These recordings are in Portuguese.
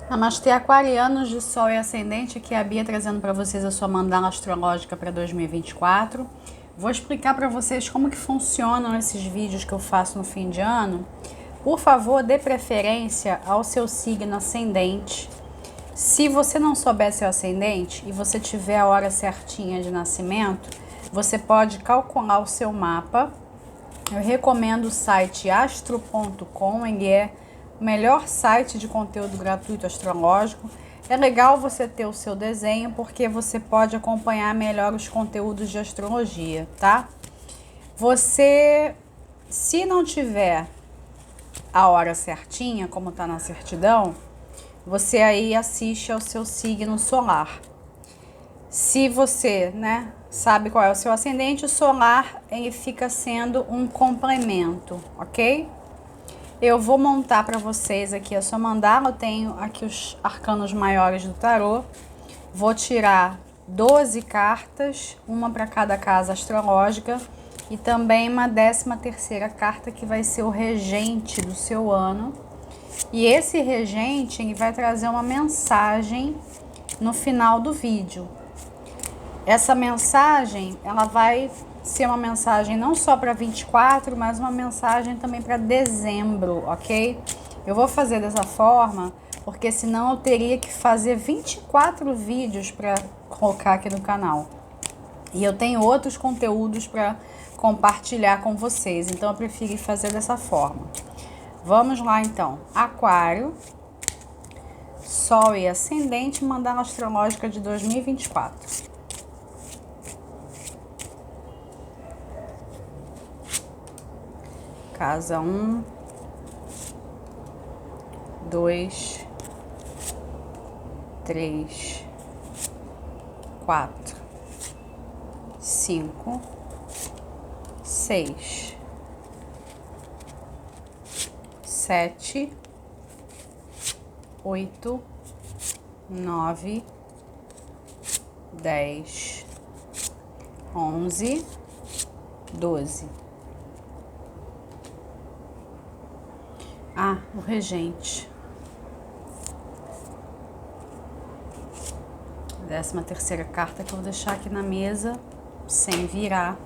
Namastê, aquarianos de Sol e Ascendente, aqui é a Bia trazendo para vocês a sua mandala astrológica para 2024. Vou explicar para vocês como que funcionam esses vídeos que eu faço no fim de ano. Por favor, dê preferência ao seu signo ascendente. Se você não souber seu ascendente e você tiver a hora certinha de nascimento, você pode calcular o seu mapa. Eu recomendo o site astro.com, ele é o melhor site de conteúdo gratuito astrológico. É legal você ter o seu desenho porque você pode acompanhar melhor os conteúdos de astrologia, tá? Você, se não tiver a hora certinha, como tá na certidão, você aí assiste ao seu signo solar. Se você, sabe qual é o seu ascendente, o solar ele fica sendo um complemento, ok? Eu vou montar para vocês aqui a sua mandala. Eu tenho aqui os arcanos maiores do tarô. Vou tirar 12 cartas, uma para cada casa astrológica e também uma 13ª carta que vai ser o regente do seu ano. E esse regente ele vai trazer uma mensagem no final do vídeo. Essa mensagem, ela vai ser uma mensagem não só para 24, mas uma mensagem também para dezembro, ok? Eu vou fazer dessa forma, porque senão eu teria que fazer 24 vídeos para colocar aqui no canal. E eu tenho outros conteúdos para compartilhar com vocês, então eu preferi fazer dessa forma. Vamos lá então. Aquário, Sol e Ascendente, mandala astrológica de 2024. Casa 1, 2, 3, 4, 5, 6, 7, 8, 9, 10, 11, 12. O regente. 13ª carta que eu vou deixar aqui na mesa, sem virar.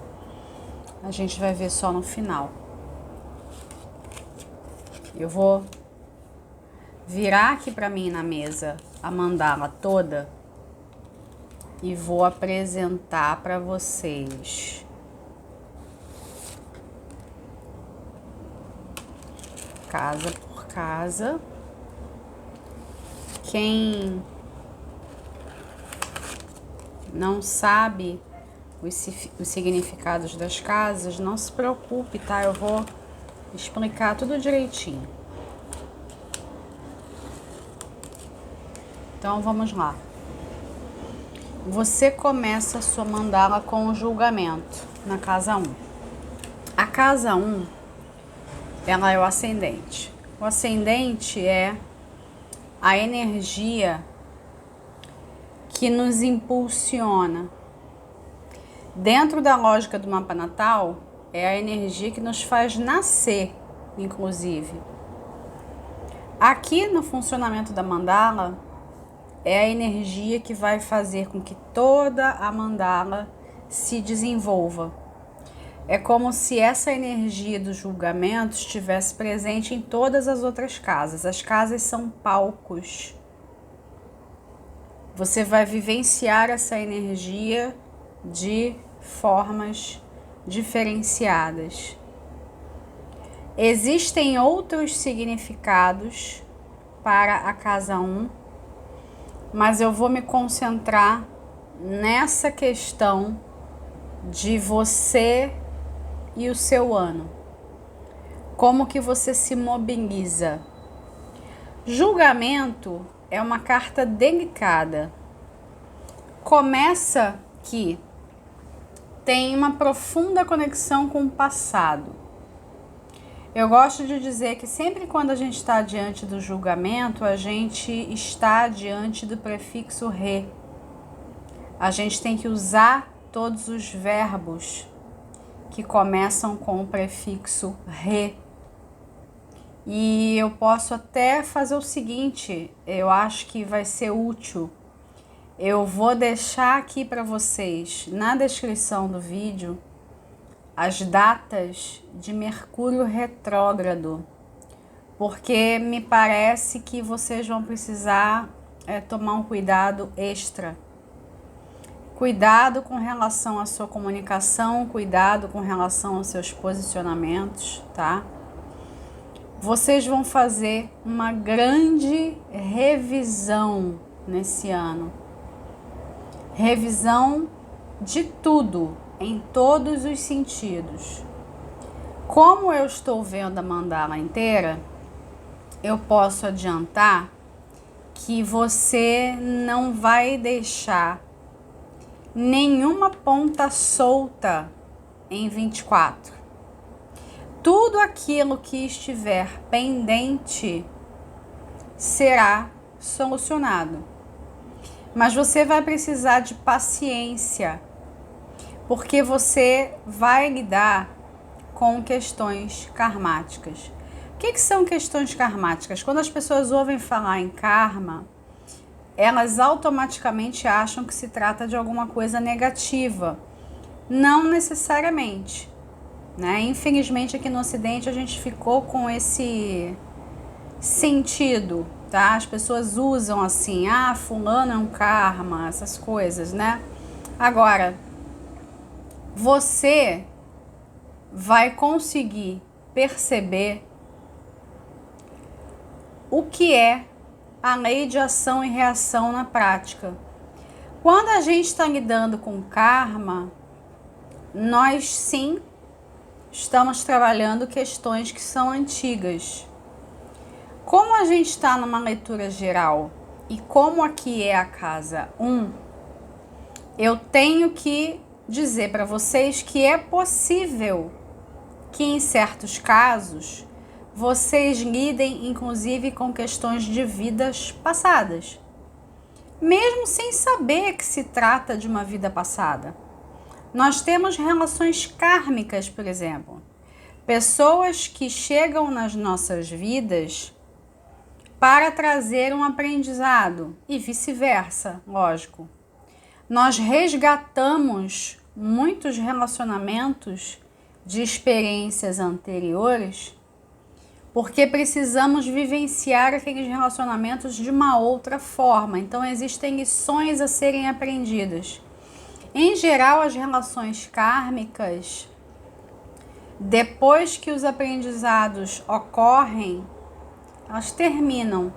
A gente vai ver só no final. Eu vou virar aqui para mim na mesa a mandala toda e vou apresentar para vocês. Casa por casa. Quem não sabe os significados das casas, não se preocupe, tá? Eu vou explicar tudo direitinho. Então vamos lá. Você começa a sua mandala com o julgamento na casa 1. A casa 1 ela é o ascendente. O ascendente é a energia que nos impulsiona. Dentro da lógica do mapa natal, é a energia que nos faz nascer, inclusive. Aqui no funcionamento da mandala, é a energia que vai fazer com que toda a mandala se desenvolva. É como se essa energia do julgamento estivesse presente em todas as outras casas. As casas são palcos. Você vai vivenciar essa energia de formas diferenciadas. Existem outros significados para a casa 1, mas eu vou me concentrar nessa questão de você e o seu ano. Como que você se mobiliza? Julgamento é uma carta delicada. Começa que tem uma profunda conexão com o passado. Eu gosto de dizer que sempre quando a gente está diante do julgamento, a gente está diante do prefixo re. A gente tem que usar todos os verbos que começam com o prefixo re. E eu posso até fazer o seguinte, eu acho que vai ser útil. Eu vou deixar aqui para vocês, na descrição do vídeo, as datas de Mercúrio retrógrado, porque me parece que vocês vão precisar tomar um cuidado extra. Cuidado com relação à sua comunicação, cuidado com relação aos seus posicionamentos, tá? Vocês vão fazer uma grande revisão nesse ano. Revisão de tudo, em todos os sentidos. Como eu estou vendo a mandala inteira, eu posso adiantar que você não vai deixar nenhuma ponta solta em 24. Tudo aquilo que estiver pendente será solucionado. Mas você vai precisar de paciência, porque você vai lidar com questões karmáticas. O que são questões karmáticas? Quando as pessoas ouvem falar em karma, elas automaticamente acham que se trata de alguma coisa negativa. Não necessariamente, né? Infelizmente aqui no Ocidente a gente ficou com esse sentido, tá? As pessoas usam assim, fulano é um karma, essas coisas, né? Agora, você vai conseguir perceber o que é a lei de ação e reação na prática. Quando a gente está lidando com karma, nós sim estamos trabalhando questões que são antigas. Como a gente está numa leitura geral e como aqui é a casa 1, eu tenho que dizer para vocês que é possível que em certos casos vocês lidem inclusive com questões de vidas passadas, mesmo sem saber que se trata de uma vida passada. Nós temos relações kármicas, por exemplo, pessoas que chegam nas nossas vidas para trazer um aprendizado e vice-versa, lógico. Nós resgatamos muitos relacionamentos de experiências anteriores porque precisamos vivenciar aqueles relacionamentos de uma outra forma. Então existem lições a serem aprendidas. Em geral, as relações kármicas, depois que os aprendizados ocorrem, elas terminam,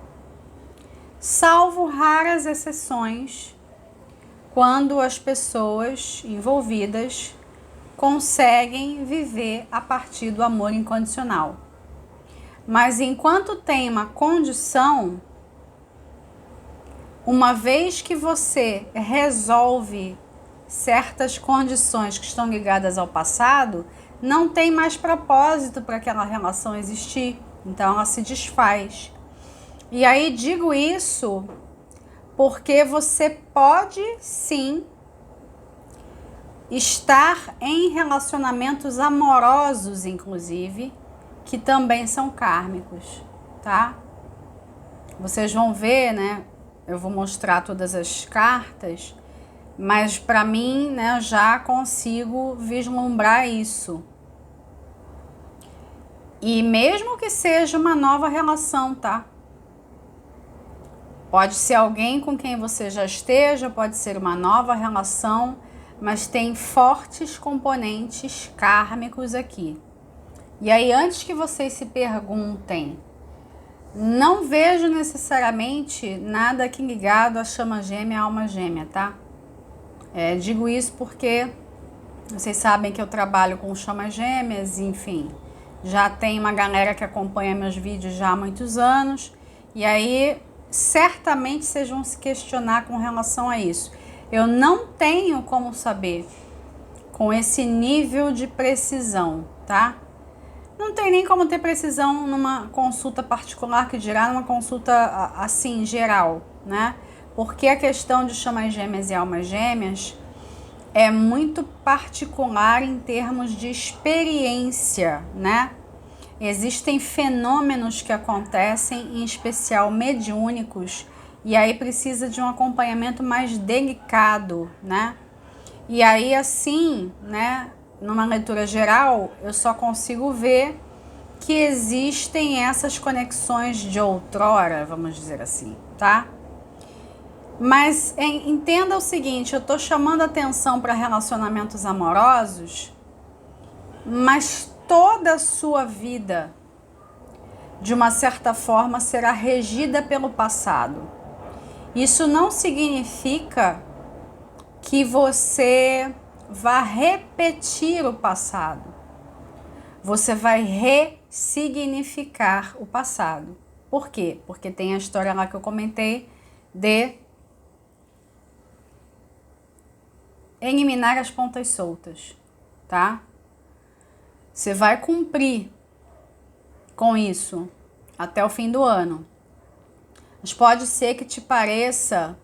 salvo raras exceções, quando as pessoas envolvidas conseguem viver a partir do amor incondicional. Mas enquanto tem uma condição, uma vez que você resolve certas condições que estão ligadas ao passado, não tem mais propósito para aquela relação existir. Então ela se desfaz. E aí digo isso porque você pode sim estar em relacionamentos amorosos, inclusive, que também são kármicos, tá? Vocês vão ver, né? Eu vou mostrar todas as cartas, mas para mim, né, eu já consigo vislumbrar isso. E mesmo que seja uma nova relação, tá? Pode ser alguém com quem você já esteja, pode ser uma nova relação, mas tem fortes componentes kármicos aqui. E aí, antes que vocês se perguntem, não vejo necessariamente nada aqui ligado à chama gêmea, à alma gêmea, tá? Digo isso porque vocês sabem que eu trabalho com chamas gêmeas, enfim, já tem uma galera que acompanha meus vídeos já há muitos anos, e aí certamente vocês vão se questionar com relação a isso. Eu não tenho como saber com esse nível de precisão, tá? Não tem nem como ter precisão numa consulta particular, que dirá numa consulta assim, geral, né? Porque a questão de chamas gêmeas e almas gêmeas é muito particular em termos de experiência, né? Existem fenômenos que acontecem, em especial mediúnicos, e aí precisa de um acompanhamento mais delicado, né? E aí assim, né, numa leitura geral, eu só consigo ver que existem essas conexões de outrora, vamos dizer assim, tá? Mas entenda o seguinte, eu tô chamando atenção para relacionamentos amorosos, mas toda a sua vida, de uma certa forma, será regida pelo passado. Isso não significa que você vá repetir o passado. Você vai ressignificar o passado. Por quê? Porque tem a história lá que eu comentei de eliminar as pontas soltas, tá? Você vai cumprir com isso até o fim do ano. Mas pode ser que te pareça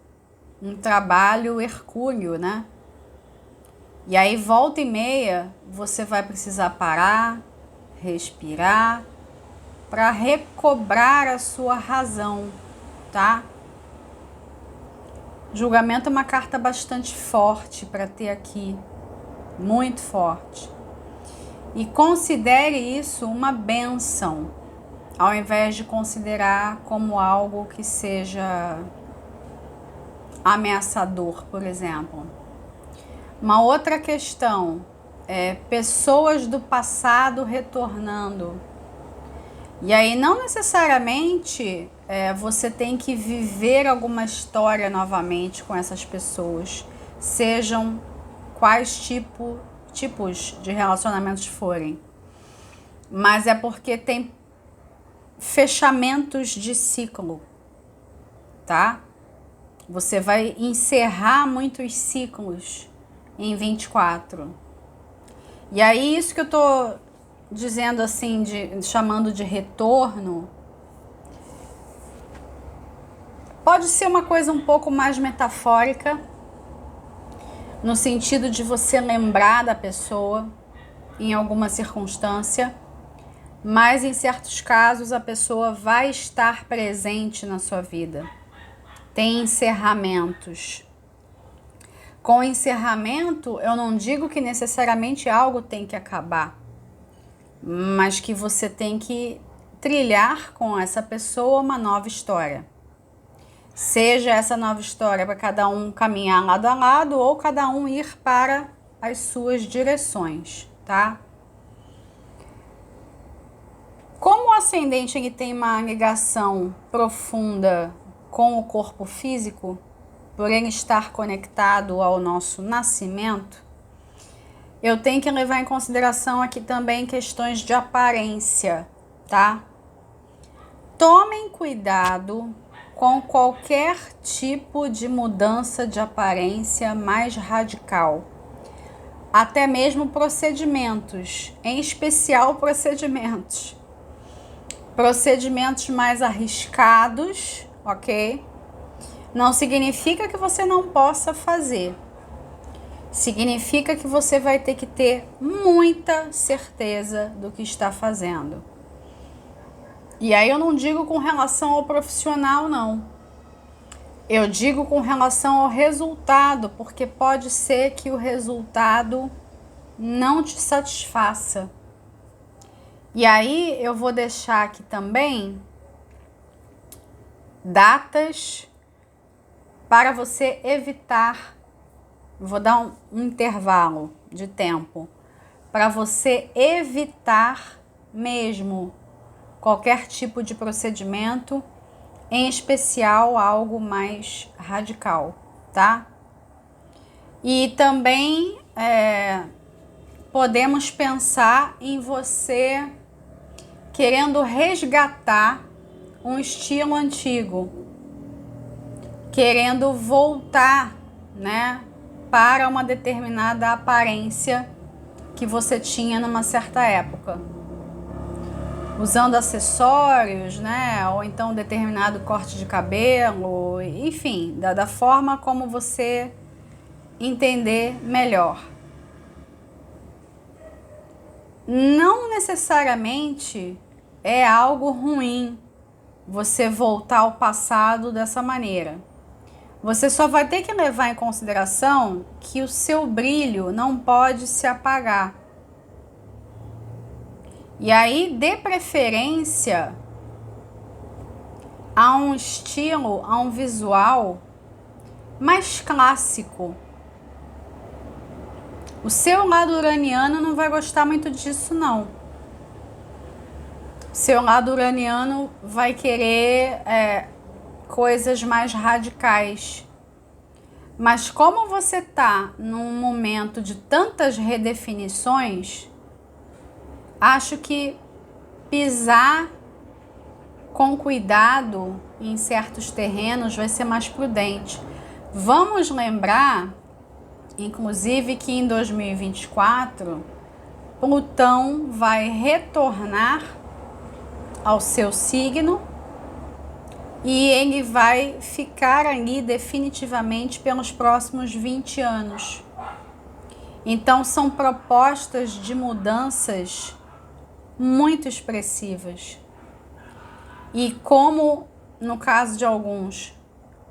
um trabalho hercúleo, né? E aí, volta e meia, você vai precisar parar, respirar, para recobrar a sua razão, tá? Julgamento é uma carta bastante forte para ter aqui, muito forte. E considere isso uma bênção, ao invés de considerar como algo que seja ameaçador, por exemplo. Uma outra questão é pessoas do passado retornando. E aí não necessariamente você tem que viver alguma história novamente com essas pessoas, sejam quais tipos de relacionamentos forem. Mas é porque tem fechamentos de ciclo, tá? Você vai encerrar muitos ciclos em 24. E aí isso que eu tô dizendo assim, chamando de retorno, pode ser uma coisa um pouco mais metafórica, no sentido de você lembrar da pessoa em alguma circunstância, mas em certos casos a pessoa vai estar presente na sua vida. Tem encerramentos. Com encerramento, eu não digo que necessariamente algo tem que acabar, mas que você tem que trilhar com essa pessoa uma nova história. Seja essa nova história para cada um caminhar lado a lado ou cada um ir para as suas direções, tá? Como o ascendente ele tem uma ligação profunda com o corpo físico, por ele estar conectado ao nosso nascimento, eu tenho que levar em consideração aqui também questões de aparência, tá? Tomem cuidado com qualquer tipo de mudança de aparência mais radical. Até mesmo procedimentos, em especial procedimentos. Procedimentos mais arriscados, ok? Não significa que você não possa fazer. Significa que você vai ter que ter muita certeza do que está fazendo. E aí eu não digo com relação ao profissional, não. Eu digo com relação ao resultado, porque pode ser que o resultado não te satisfaça. E aí eu vou deixar aqui também datas para você evitar. Vou dar um intervalo de tempo para você evitar mesmo qualquer tipo de procedimento, em especial algo mais radical, tá? E também podemos pensar em você querendo resgatar um estilo antigo, querendo voltar, né, para uma determinada aparência que você tinha numa certa época. Usando acessórios, né, ou então determinado corte de cabelo, enfim, da forma como você entender melhor. Não necessariamente é algo ruim você voltar ao passado dessa maneira. Você só vai ter que levar em consideração que o seu brilho não pode se apagar. E aí, dê preferência a um estilo, a um visual mais clássico. O seu lado uraniano não vai gostar muito disso, não. O seu lado uraniano vai querer coisas mais radicais. Mas como você está num momento de tantas redefinições, acho que pisar com cuidado em certos terrenos vai ser mais prudente. Vamos lembrar, inclusive, que em 2024, Plutão vai retornar ao seu signo e ele vai ficar ali definitivamente pelos próximos 20 anos. Então, são propostas de mudanças muito expressivas. E como, no caso de alguns,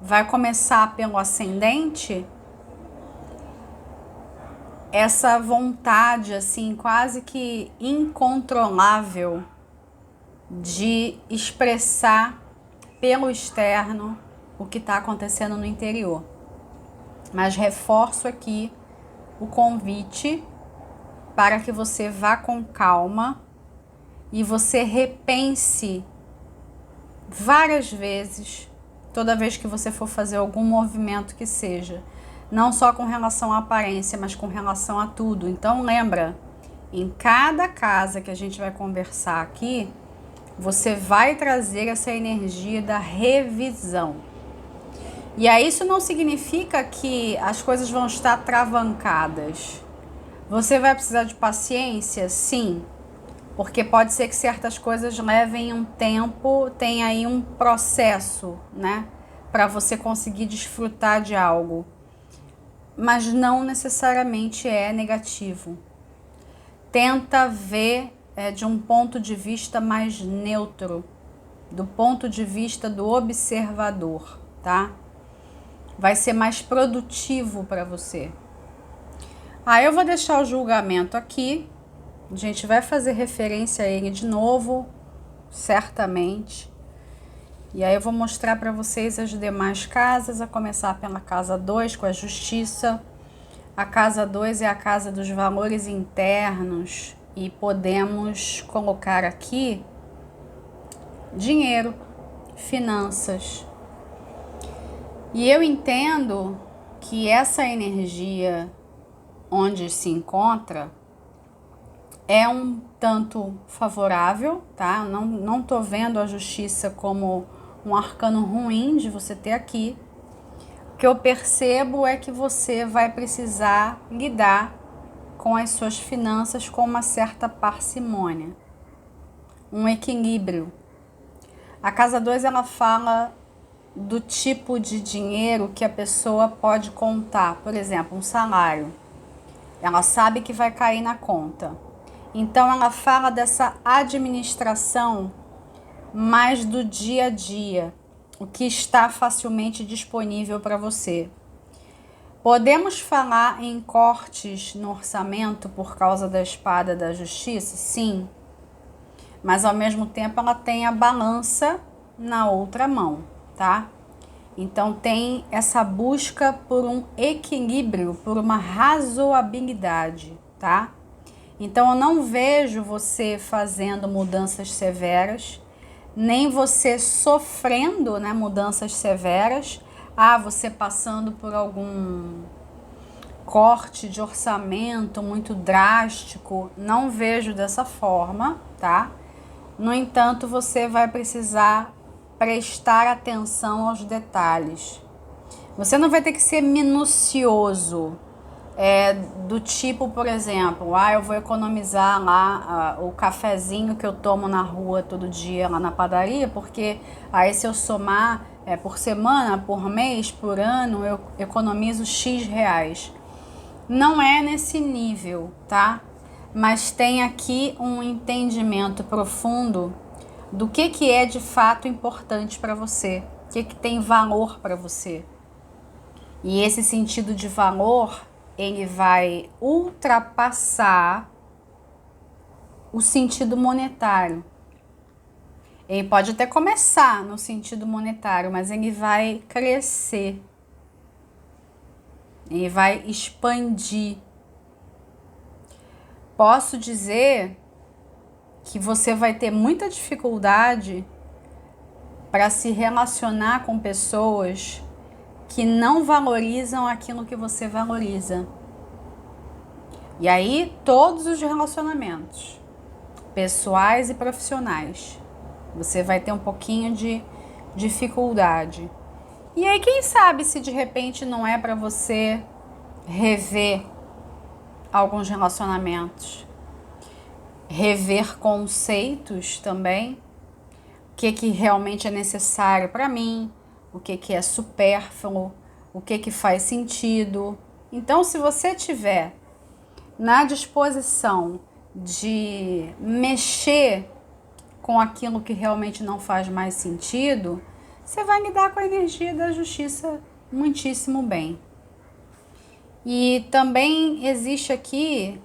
vai começar pelo ascendente, essa vontade, assim, quase que incontrolável de expressar pelo externo o que está acontecendo no interior. Mas reforço aqui o convite para que você vá com calma e você repense várias vezes, toda vez que você for fazer algum movimento que seja, não só com relação à aparência, mas com relação a tudo. Então lembra, em cada casa que a gente vai conversar aqui, você vai trazer essa energia da revisão. E aí isso não significa que as coisas vão estar travancadas. Você vai precisar de paciência? Sim. Porque pode ser que certas coisas levem um tempo, tem aí um processo, né? Para você conseguir desfrutar de algo. Mas não necessariamente é negativo. Tenta ver de um ponto de vista mais neutro, do ponto de vista do observador, tá? Vai ser mais produtivo para você. Eu vou deixar o julgamento aqui. A gente vai fazer referência a ele de novo, certamente. E aí eu vou mostrar para vocês as demais casas, a começar pela casa 2, com a justiça. A casa 2 é a casa dos valores internos e podemos colocar aqui dinheiro, finanças. E eu entendo que essa energia onde se encontra é um tanto favorável, tá? Não tô vendo a justiça como um arcano ruim de você ter aqui. O que eu percebo é que você vai precisar lidar com as suas finanças com uma certa parcimônia, um equilíbrio. A casa 2, ela fala do tipo de dinheiro que a pessoa pode contar. Por exemplo, um salário. Ela sabe que vai cair na conta. Então, ela fala dessa administração mais do dia a dia, o que está facilmente disponível para você. Podemos falar em cortes no orçamento por causa da espada da justiça? Sim. Mas, ao mesmo tempo, ela tem a balança na outra mão, tá? Então, tem essa busca por um equilíbrio, por uma razoabilidade, tá? Então, eu não vejo você fazendo mudanças severas, nem você sofrendo, né, mudanças severas. Você passando por algum corte de orçamento muito drástico, não vejo dessa forma, tá? No entanto, você vai precisar prestar atenção aos detalhes. Você não vai ter que ser minucioso, do tipo, por exemplo, eu vou economizar lá o cafezinho que eu tomo na rua todo dia lá na padaria, porque aí se eu somar por semana, por mês, por ano, eu economizo X reais. Não é nesse nível, tá? Mas tem aqui um entendimento profundo do que é de fato importante para você, o que tem valor para você. E esse sentido de valor, ele vai ultrapassar o sentido monetário. Ele pode até começar no sentido monetário, mas ele vai crescer. Ele vai expandir. Posso dizer que você vai ter muita dificuldade para se relacionar com pessoas que não valorizam aquilo que você valoriza. E aí, todos os relacionamentos, pessoais e profissionais, você vai ter um pouquinho de dificuldade. E aí, quem sabe se de repente não é para você rever alguns relacionamentos, rever conceitos também, o que realmente é necessário para mim, o que é supérfluo, o que faz sentido. Então, se você tiver na disposição de mexer com aquilo que realmente não faz mais sentido, você vai lidar com a energia da justiça muitíssimo bem. E também existe aqui,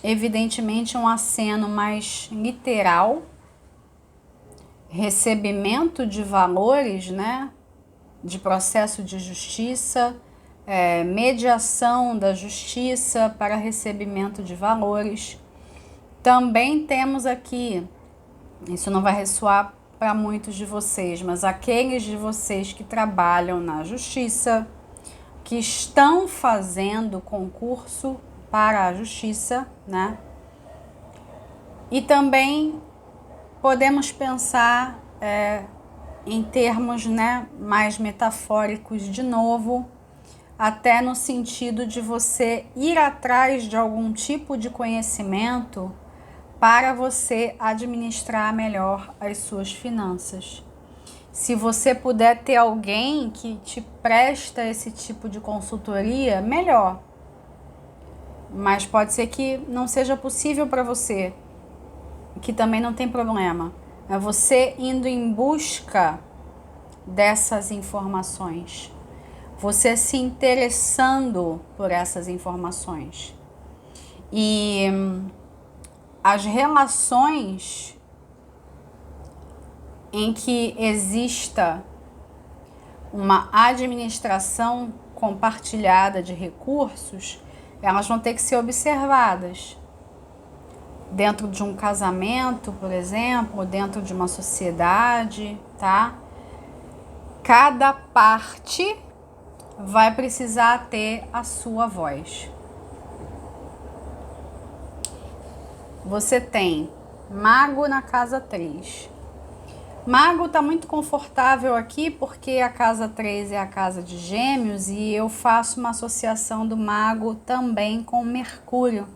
evidentemente, um aceno mais literal, recebimento de valores, né? De processo de justiça, mediação da justiça para recebimento de valores. Também temos aqui, isso não vai ressoar para muitos de vocês, mas aqueles de vocês que trabalham na justiça, que estão fazendo concurso para a justiça, né? E também podemos pensar em termos, né, mais metafóricos de novo, até no sentido de você ir atrás de algum tipo de conhecimento para você administrar melhor as suas finanças. Se você puder ter alguém que te presta esse tipo de consultoria, melhor. Mas pode ser que não seja possível para você, que também não tem problema. É você indo em busca dessas informações, você se interessando por essas informações. E as relações em que exista uma administração compartilhada de recursos, elas vão ter que ser observadas. Dentro de um casamento, por exemplo, dentro de uma sociedade, tá? Cada parte vai precisar ter a sua voz. Você tem Mago na casa 3. Mago está muito confortável aqui porque a casa 3 é a casa de Gêmeos e eu faço uma associação do Mago também com Mercúrio.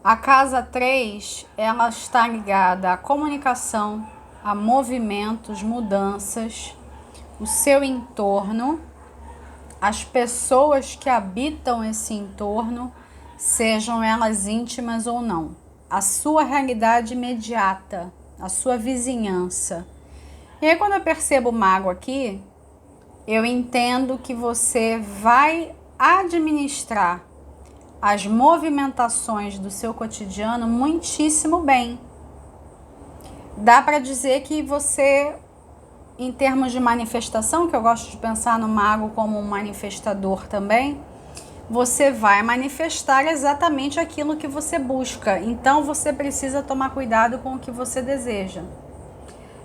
A casa 3, ela está ligada à comunicação, a movimentos, mudanças, o seu entorno, as pessoas que habitam esse entorno, sejam elas íntimas ou não, a sua realidade imediata, a sua vizinhança. E aí, quando eu percebo o Mago aqui, eu entendo que você vai administrar as movimentações do seu cotidiano muitíssimo bem. Dá para dizer que você, em termos de manifestação, que eu gosto de pensar no Mago como um manifestador também, você vai manifestar exatamente aquilo que você busca. Então, você precisa tomar cuidado com o que você deseja.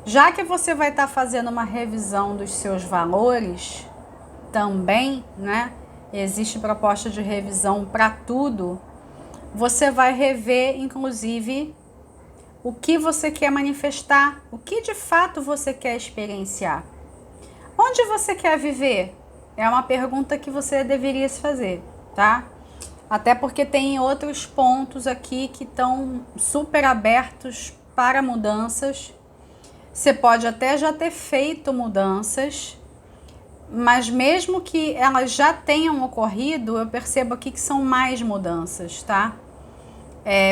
Já que você vai estar fazendo uma revisão dos seus valores também, né? Existe proposta de revisão para tudo. Você vai rever, inclusive, o que você quer manifestar, o que de fato você quer experienciar. Onde você quer viver? É uma pergunta que você deveria se fazer, tá? Até porque tem outros pontos aqui que estão super abertos para mudanças. Você pode até já ter feito mudanças, mas mesmo que elas já tenham ocorrido, eu percebo aqui que são mais mudanças, tá?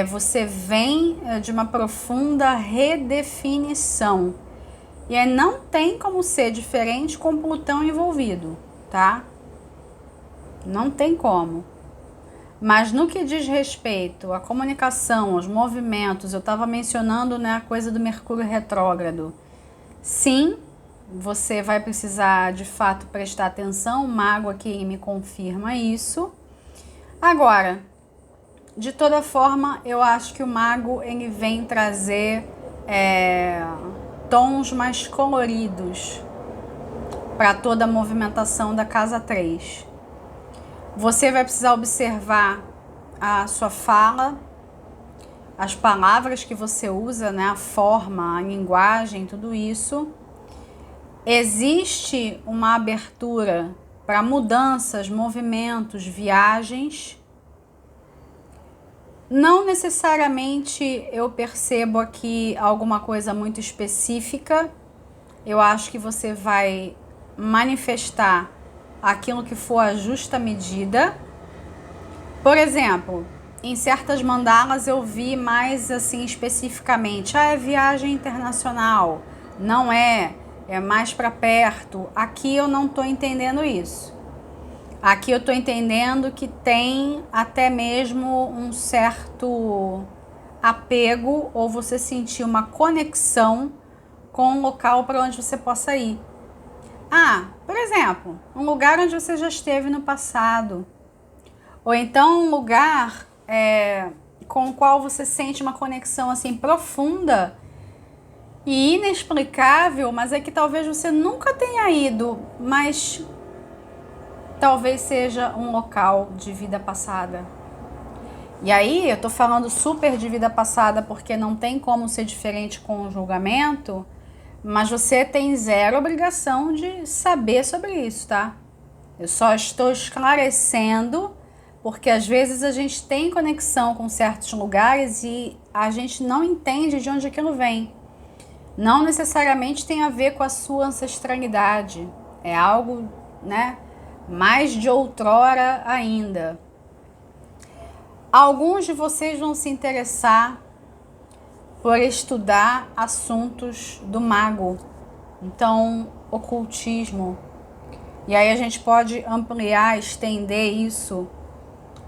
Você vem de uma profunda redefinição. E aí não tem como ser diferente com Plutão envolvido, tá? Não tem como. Mas no que diz respeito à comunicação, aos movimentos, eu estava mencionando, né, a coisa do Mercúrio retrógrado. Sim, você vai precisar de fato prestar atenção, o mago aqui me confirma isso. Agora, de toda forma, eu acho que o mago ele vem trazer tons mais coloridos para toda a movimentação da casa 3. Você vai precisar observar a sua fala, as palavras que você usa, né? A forma, a linguagem, tudo isso. Existe uma abertura para mudanças, movimentos, viagens. Não necessariamente eu percebo aqui alguma coisa muito específica. Eu acho que você vai manifestar aquilo que for a justa medida. Por exemplo, em certas mandalas eu vi mais assim especificamente, é viagem internacional, não é mais para perto. Aqui eu não estou entendendo isso. Aqui eu estou entendendo que tem até mesmo um certo apego ou você sentir uma conexão com o local para onde você possa ir. Por exemplo, um lugar onde você já esteve no passado. Ou então um lugar com o qual você sente uma conexão assim profunda e inexplicável, mas é que talvez você nunca tenha ido, mas talvez seja um local de vida passada. E aí eu tô falando super de vida passada porque não tem como ser diferente com o julgamento, mas você tem zero obrigação de saber sobre isso, tá? Eu só estou esclarecendo, porque às vezes a gente tem conexão com certos lugares e a gente não entende de onde aquilo vem. Não necessariamente tem a ver com a sua ancestralidade. É algo, né, mais de outrora ainda. Alguns de vocês vão se interessar por estudar assuntos do mago, então ocultismo. E aí a gente pode ampliar, estender isso,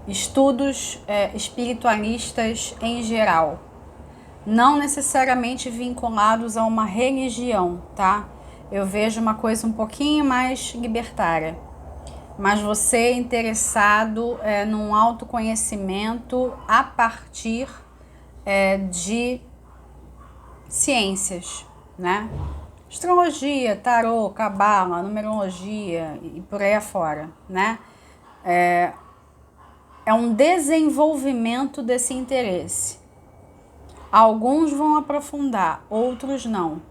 estudos espiritualistas em geral, não necessariamente vinculados a uma religião, tá? Eu vejo uma coisa um pouquinho mais libertária, mas você interessado num autoconhecimento a partir de ciências, né? Astrologia, tarô, cabala, numerologia e por aí afora, né? É um desenvolvimento desse interesse. Alguns vão aprofundar, outros não.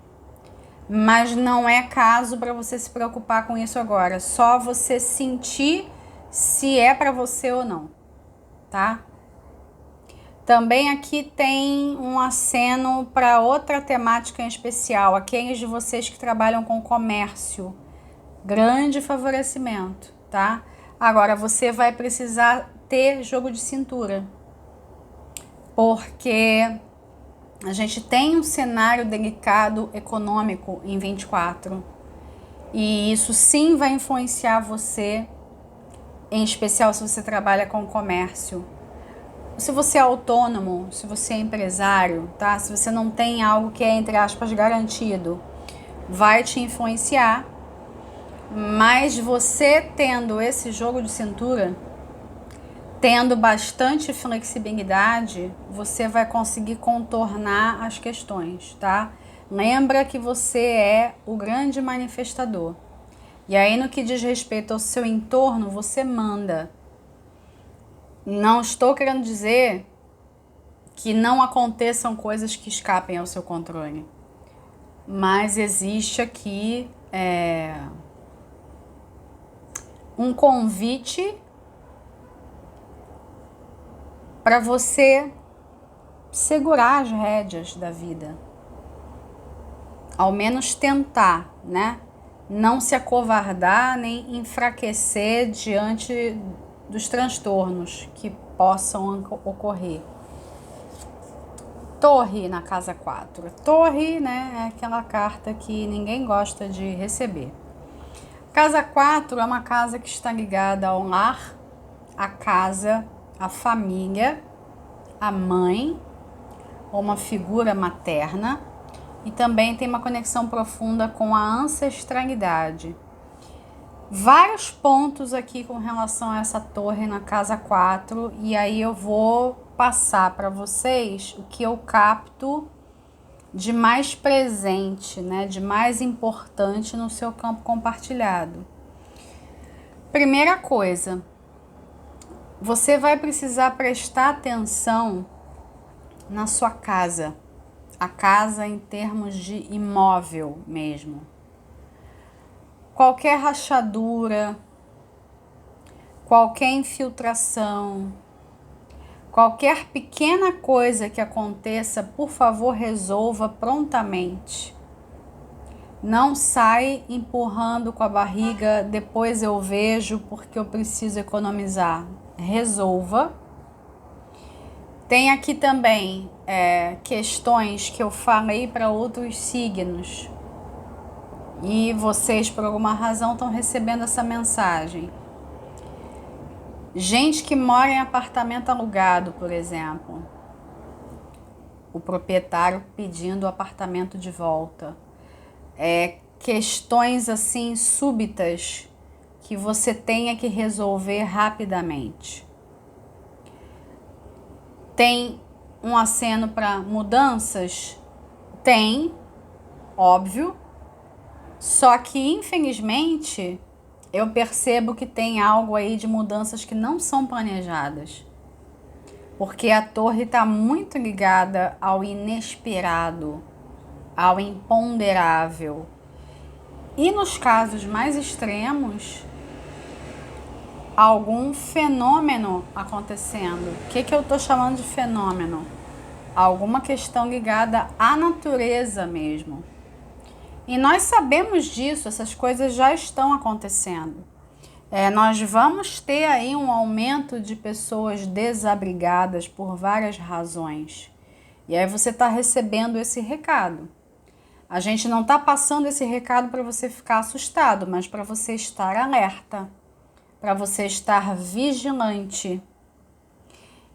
Mas não é caso para você se preocupar com isso agora. Só você sentir se é para você ou não, tá? Também aqui tem um aceno para outra temática em especial. Aqueles de vocês que trabalham com comércio. Grande favorecimento, tá? Agora, você vai precisar ter jogo de cintura. Porque a gente tem um cenário delicado econômico em 24. E isso sim vai influenciar você, em especial se você trabalha com comércio. Se você é autônomo, se você é empresário, tá? Se você não tem algo que é, entre aspas, garantido, vai te influenciar. Mas você tendo esse jogo de cintura, tendo bastante flexibilidade, você vai conseguir contornar as questões, tá? Lembra que você é o grande manifestador. E aí, no que diz respeito ao seu entorno, você manda. Não estou querendo dizer que não aconteçam coisas que escapem ao seu controle. Mas existe aqui um convite para você segurar as rédeas da vida. Ao menos tentar, né? Não se acovardar nem enfraquecer diante dos transtornos que possam ocorrer. Torre na casa 4. Torre, né, é aquela carta que ninguém gosta de receber. Casa 4 é uma casa que está ligada ao lar, à casa, à família, à mãe, ou uma figura materna, e também tem uma conexão profunda com a ancestralidade. Vários pontos aqui com relação a essa torre na casa 4, e aí eu vou passar para vocês o que eu capto de mais presente, né, de mais importante no seu campo compartilhado. Primeira coisa, você vai precisar prestar atenção na sua casa, a casa em termos de imóvel mesmo. Qualquer rachadura, qualquer infiltração, qualquer pequena coisa que aconteça, por favor, resolva prontamente. Não sai empurrando com a barriga, depois eu vejo porque eu preciso economizar. Resolva. Tem aqui também questões que eu falei para outros signos. E vocês, por alguma razão, estão recebendo essa mensagem. Gente que mora em apartamento alugado, por exemplo. O proprietário pedindo o apartamento de volta. Questões assim súbitas que você tenha que resolver rapidamente. Tem um aceno para mudanças? Tem, óbvio. Só que, infelizmente, eu percebo que tem algo aí de mudanças que não são planejadas. Porque a torre está muito ligada ao inesperado, ao imponderável. E nos casos mais extremos, algum fenômeno acontecendo. O que eu estou chamando de fenômeno? Alguma questão ligada à natureza mesmo. E nós sabemos disso, essas coisas já estão acontecendo. Nós vamos ter aí um aumento de pessoas desabrigadas por várias razões. E aí você está recebendo esse recado. A gente não está passando esse recado para você ficar assustado, mas para você estar alerta, para você estar vigilante.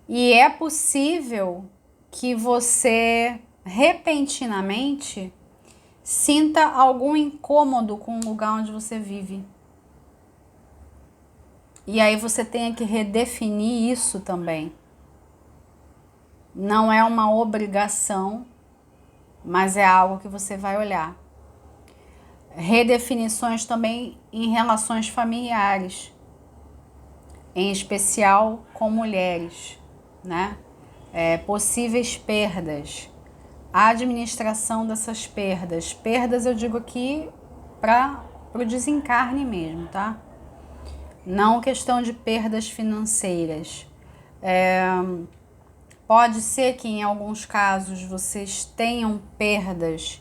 E é possível que você repentinamente sinta algum incômodo com o lugar onde você vive. E aí você tem que redefinir isso também. Não é uma obrigação, mas é algo que você vai olhar. Redefinições também em relações familiares, em especial com mulheres, né? Possíveis perdas. A administração dessas perdas. Perdas eu digo aqui para o desencarne mesmo, tá? Não questão de perdas financeiras. Pode ser que em alguns casos vocês tenham perdas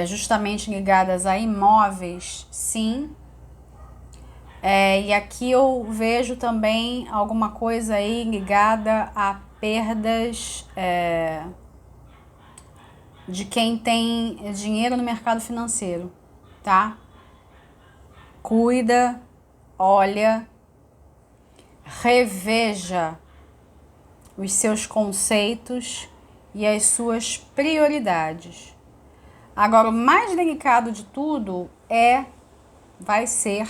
justamente ligadas a imóveis, sim. E aqui eu vejo também alguma coisa aí ligada a perdas de quem tem dinheiro no mercado financeiro, tá? Cuida, olha, reveja os seus conceitos e as suas prioridades. Agora, o mais delicado de tudo vai ser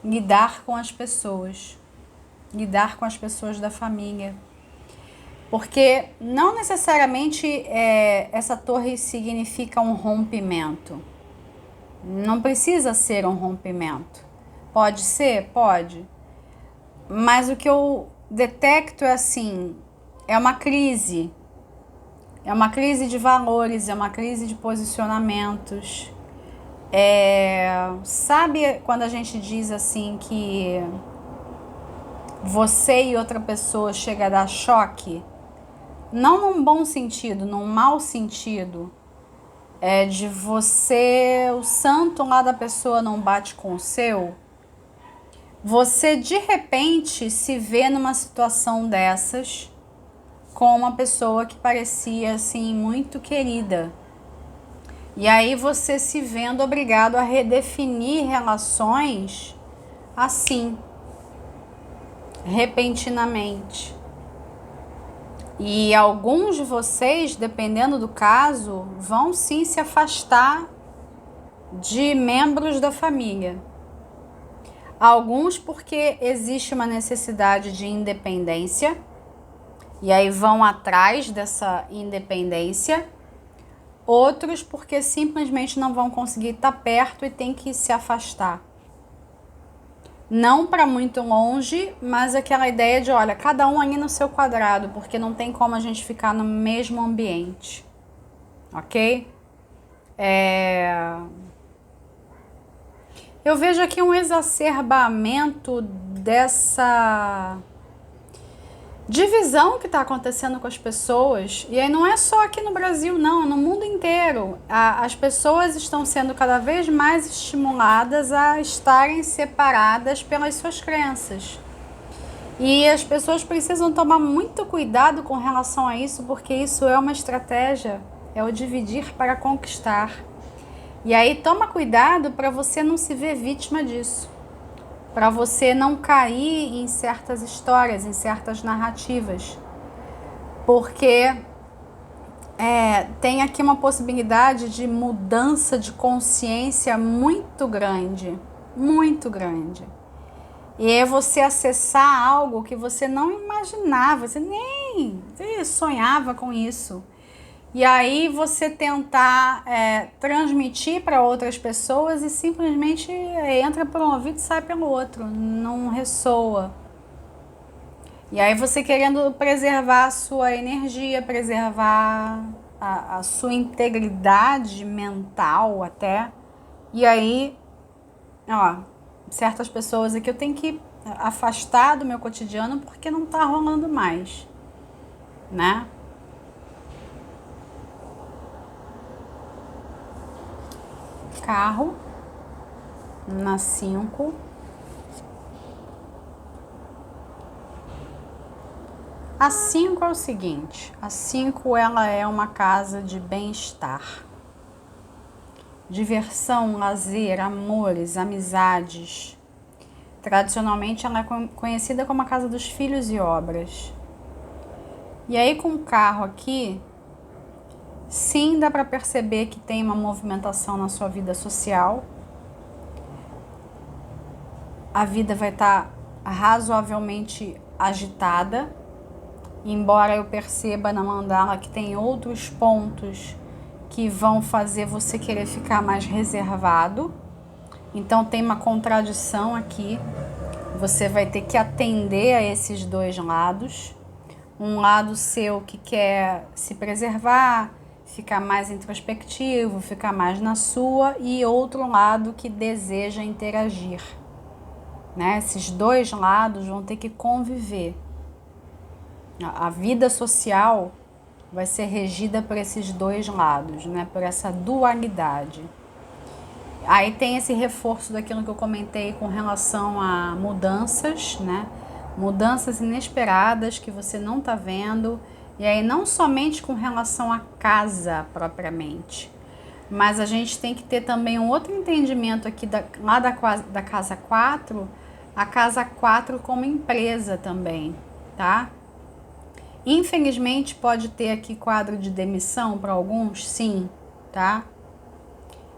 lidar com as pessoas da família. Porque não necessariamente essa torre significa um rompimento. Não precisa ser um rompimento. Pode ser? Pode. Mas o que eu detecto é uma crise. É uma crise de valores, é uma crise de posicionamentos. Sabe quando a gente diz assim que você e outra pessoa chega a dar choque? Não num bom sentido, num mau sentido. De você, o santo lá da pessoa não bate com o seu. Você de repente se vê numa situação dessas com uma pessoa que parecia assim muito querida. E aí você se vendo obrigado a redefinir relações assim, repentinamente. E alguns de vocês, dependendo do caso, vão sim se afastar de membros da família. Alguns porque existe uma necessidade de independência, e aí vão atrás dessa independência. Outros porque simplesmente não vão conseguir estar perto e tem que se afastar. Não para muito longe, mas aquela ideia de, olha, cada um aí no seu quadrado, porque não tem como a gente ficar no mesmo ambiente. Ok? Eu vejo aqui um exacerbamento dessa divisão que está acontecendo com as pessoas, e aí não é só aqui no Brasil não, é no mundo inteiro. As pessoas estão sendo cada vez mais estimuladas a estarem separadas pelas suas crenças. E as pessoas precisam tomar muito cuidado com relação a isso, porque isso é uma estratégia, é o dividir para conquistar. E aí toma cuidado para você não se ver vítima disso. Para você não cair em certas histórias, em certas narrativas. Porque tem aqui uma possibilidade de mudança de consciência muito grande. Muito grande. E é você acessar algo que você não imaginava, você nem sonhava com isso. E aí você tentar transmitir para outras pessoas e simplesmente entra por um ouvido e sai pelo outro, não ressoa. E aí você querendo preservar a sua energia, preservar a sua integridade mental até. E aí, ó, certas pessoas aqui eu tenho que afastar do meu cotidiano porque não tá rolando mais, né? Carro na 5. A 5 é o seguinte, a 5 ela é uma casa de bem-estar, diversão, lazer, amores, amizades. Tradicionalmente ela é conhecida como a casa dos filhos e obras. E aí com o carro aqui, sim, dá para perceber que tem uma movimentação na sua vida social. A vida vai estar razoavelmente agitada, embora eu perceba na mandala que tem outros pontos que vão fazer você querer ficar mais reservado. Então tem uma contradição aqui. Você vai ter que atender a esses dois lados. Um lado seu que quer se preservar, ficar mais introspectivo, ficar mais na sua, e outro lado que deseja interagir, né? Esses dois lados vão ter que conviver. A vida social vai ser regida por esses dois lados, né? Por essa dualidade. Aí tem esse reforço daquilo que eu comentei com relação a mudanças, né? Mudanças inesperadas que você não está vendo. E aí não somente com relação à casa propriamente, mas a gente tem que ter também um outro entendimento aqui lá da casa 4, a casa 4 como empresa também, tá? Infelizmente pode ter aqui quadro de demissão para alguns, sim, tá?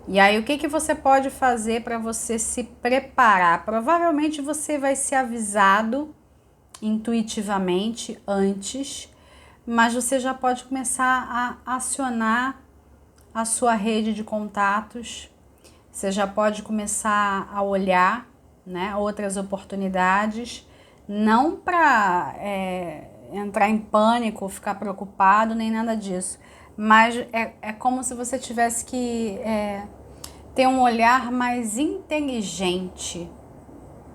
E aí o que você pode fazer para você se preparar? Provavelmente você vai ser avisado intuitivamente antes, mas você já pode começar a acionar a sua rede de contatos, você já pode começar a olhar, né, outras oportunidades, não para entrar em pânico, ficar preocupado, nem nada disso, mas é como se você tivesse que ter um olhar mais inteligente,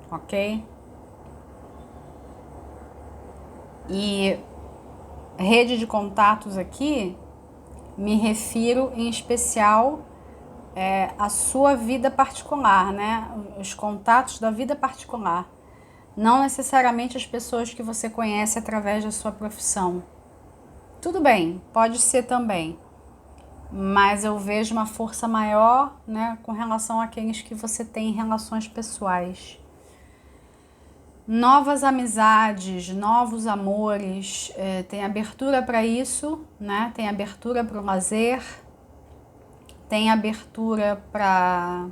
ok? E rede de contatos aqui, me refiro em especial à sua vida particular, né? Os contatos da vida particular. Não necessariamente as pessoas que você conhece através da sua profissão, Tudo bem, pode ser também, mas eu vejo uma força maior, né, com relação àqueles que você tem em relações pessoais. Novas amizades, novos amores, tem abertura para isso, né? Tem abertura para o lazer, tem abertura para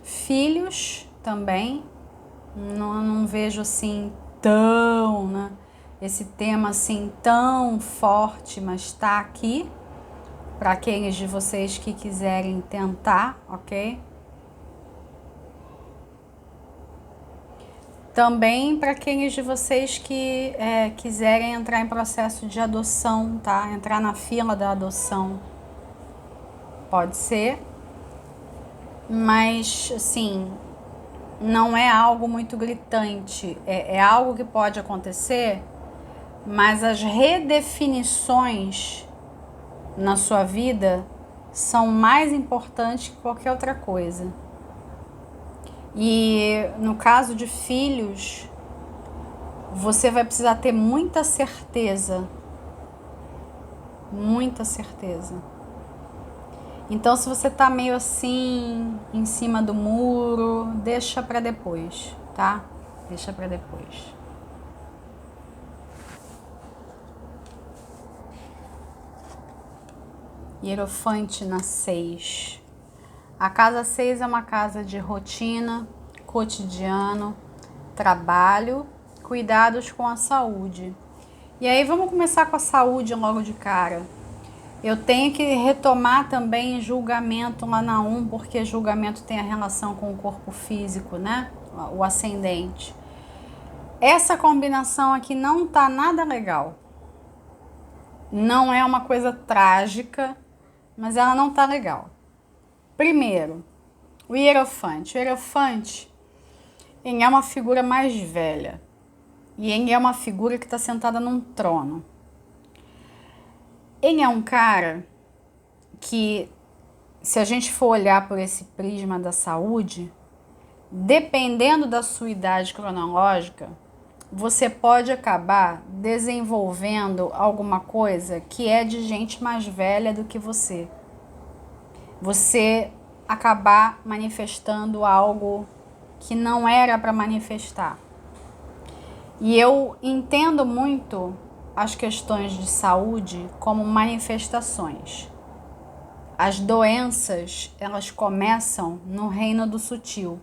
filhos também. Não vejo assim tão, né? Esse tema assim tão forte, mas está aqui para aqueles de vocês que quiserem tentar, ok? Também para aqueles de vocês que quiserem entrar em processo de adoção, tá? Entrar na fila da adoção. Pode ser, mas assim, não é algo muito gritante. É algo que pode acontecer, mas as redefinições na sua vida são mais importantes que qualquer outra coisa. E no caso de filhos, você vai precisar ter muita certeza. Muita certeza. Então, se você tá meio assim, em cima do muro, deixa pra depois, tá? Deixa pra depois. Hierofante na 6. A casa 6 é uma casa de rotina, cotidiano, trabalho, cuidados com a saúde. E aí vamos começar com a saúde logo de cara. Eu tenho que retomar também julgamento lá na 1, porque julgamento tem a relação com o corpo físico, né? O ascendente. Essa combinação aqui não tá nada legal. Não é uma coisa trágica, mas ela não tá legal. Primeiro, o Hierofante. O Hierofante, ele é uma figura mais velha. E ele é uma figura que está sentada num trono. Ele é um cara que, se a gente for olhar por esse prisma da saúde, dependendo da sua idade cronológica, você pode acabar desenvolvendo alguma coisa que é de gente mais velha do que você. Você acabar manifestando algo que não era para manifestar. E eu entendo muito as questões de saúde como manifestações. As doenças, elas começam no reino do sutil,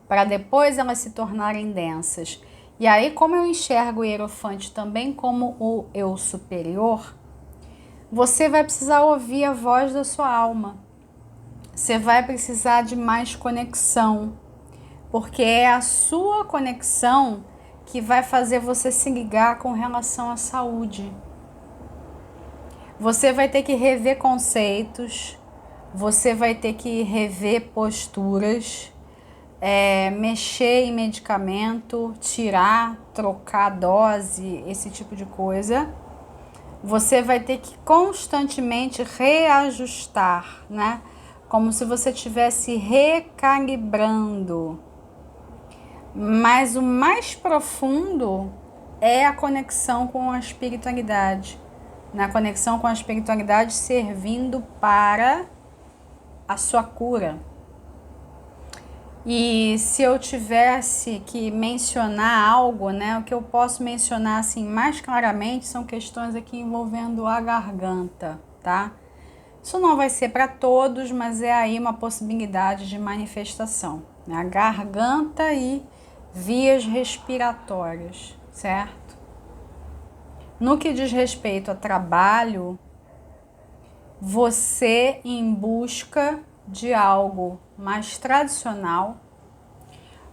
para depois elas se tornarem densas. E aí, como eu enxergo o Hierofante também como o eu superior, você vai precisar ouvir a voz da sua alma. Você vai precisar de mais conexão, porque é a sua conexão que vai fazer você se ligar com relação à saúde. Você vai ter que rever conceitos, você vai ter que rever posturas, mexer em medicamento, tirar, trocar dose, esse tipo de coisa. Você vai ter que constantemente reajustar, né? Como se você estivesse recalibrando. Mas o mais profundo é a conexão com a espiritualidade. Na conexão com a espiritualidade servindo para a sua cura. E se eu tivesse que mencionar algo, né, o que eu posso mencionar assim mais claramente são questões aqui envolvendo a garganta, tá? Isso não vai ser para todos, mas é aí uma possibilidade de manifestação, né? A garganta e vias respiratórias, certo? No que diz respeito a trabalho, você em busca de algo mais tradicional,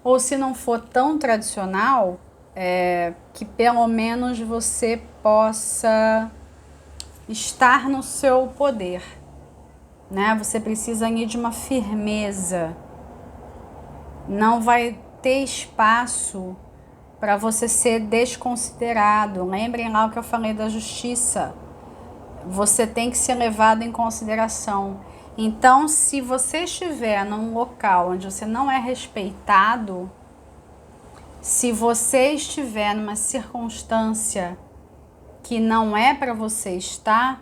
ou se não for tão tradicional, que pelo menos você possa estar no seu poder, né? Você precisa ir de uma firmeza. Não vai ter espaço para você ser desconsiderado. Lembrem lá o que eu falei da justiça. Você tem que ser levado em consideração. Então, se você estiver num local onde você não é respeitado, se você estiver numa circunstância que não é para você estar,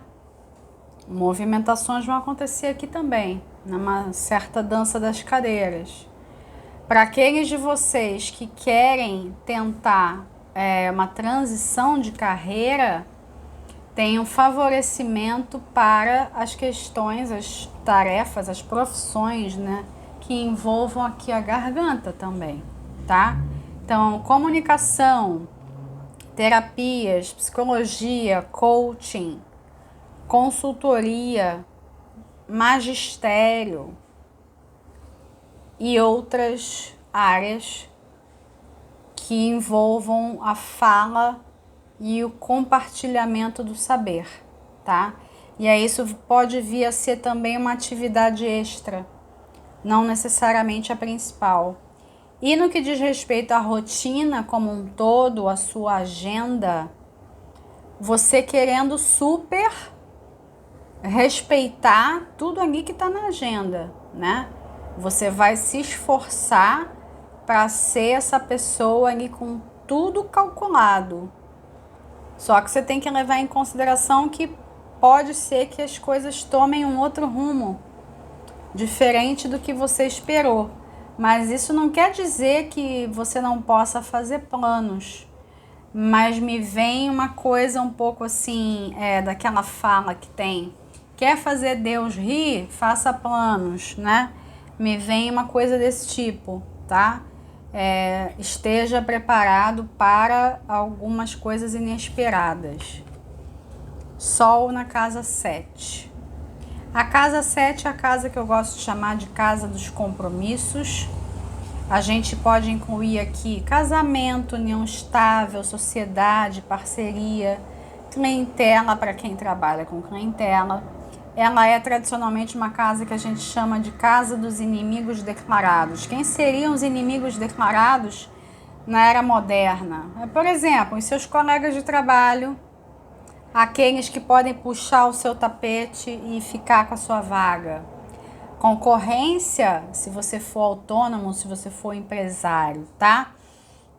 movimentações vão acontecer aqui também, numa certa dança das cadeiras. Para aqueles de vocês que querem tentar uma transição de carreira, tem um favorecimento para as questões, as tarefas, as profissões, né, que envolvam aqui a garganta também, tá? Então, comunicação, terapias, psicologia, coaching, consultoria, magistério e outras áreas que envolvam a fala e o compartilhamento do saber, tá? E aí isso pode vir a ser também uma atividade extra, não necessariamente a principal. E no que diz respeito à rotina como um todo, a sua agenda, você querendo super respeitar tudo ali que está na agenda, né? Você vai se esforçar para ser essa pessoa ali com tudo calculado. Só que você tem que levar em consideração que pode ser que as coisas tomem um outro rumo, diferente do que você esperou. Mas isso não quer dizer que você não possa fazer planos. Mas me vem uma coisa um pouco assim, daquela fala que tem: quer fazer Deus rir? Faça planos, né? Me vem uma coisa desse tipo, tá? Esteja preparado para algumas coisas inesperadas. Sol na casa 7. A casa 7 é a casa que eu gosto de chamar de casa dos compromissos. A gente pode incluir aqui casamento, união estável, sociedade, parceria, clientela para quem trabalha com clientela. Ela é tradicionalmente uma casa que a gente chama de casa dos inimigos declarados. Quem seriam os inimigos declarados na era moderna? Por exemplo, os seus colegas de trabalho, aqueles que podem puxar o seu tapete e ficar com a sua vaga. Concorrência, se você for autônomo, se você for empresário, tá?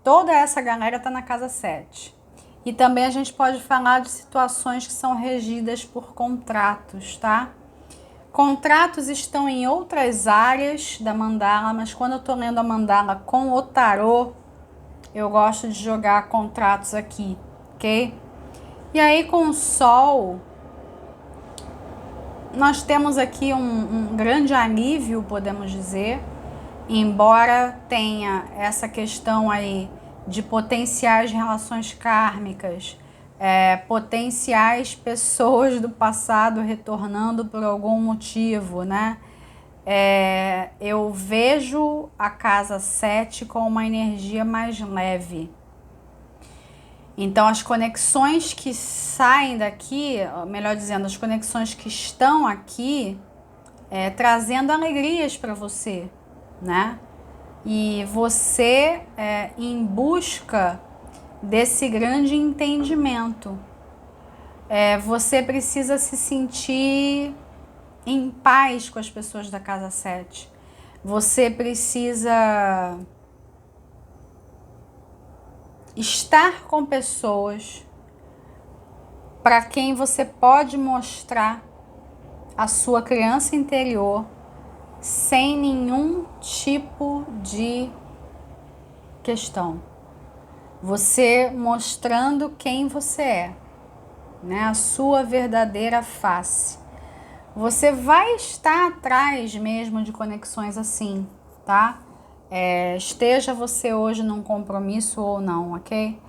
Toda essa galera tá na casa 7. E também a gente pode falar de situações que são regidas por contratos, tá? Contratos estão em outras áreas da mandala, mas quando eu tô lendo a mandala com o tarô, eu gosto de jogar contratos aqui, ok? E aí com o Sol, nós temos aqui um grande alívio, podemos dizer, embora tenha essa questão aí de potenciais relações kármicas, potenciais pessoas do passado retornando por algum motivo, né? Eu vejo a casa 7 com uma energia mais leve. Então, as conexões que saem daqui, melhor dizendo, as conexões que estão aqui, trazendo alegrias para você, né? E você em busca desse grande entendimento. Você precisa se sentir em paz com as pessoas da casa 7. Você precisa estar com pessoas para quem você pode mostrar a sua criança interior sem nenhum tipo de questão. Você mostrando quem você é, né? A sua verdadeira face. Você vai estar atrás mesmo de conexões assim, tá? Esteja você hoje num compromisso ou não, ok?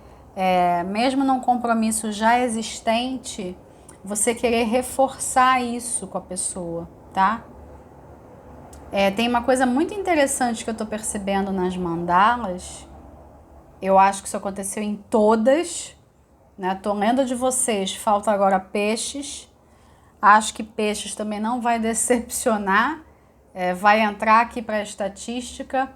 Mesmo num compromisso já existente, você querer reforçar isso com a pessoa, tá? Tem uma coisa muito interessante que eu tô percebendo nas mandalas. Eu acho que isso aconteceu em todas, né? Tô lendo de vocês, falta agora peixes. Acho que peixes também não vai decepcionar, vai entrar aqui para a estatística,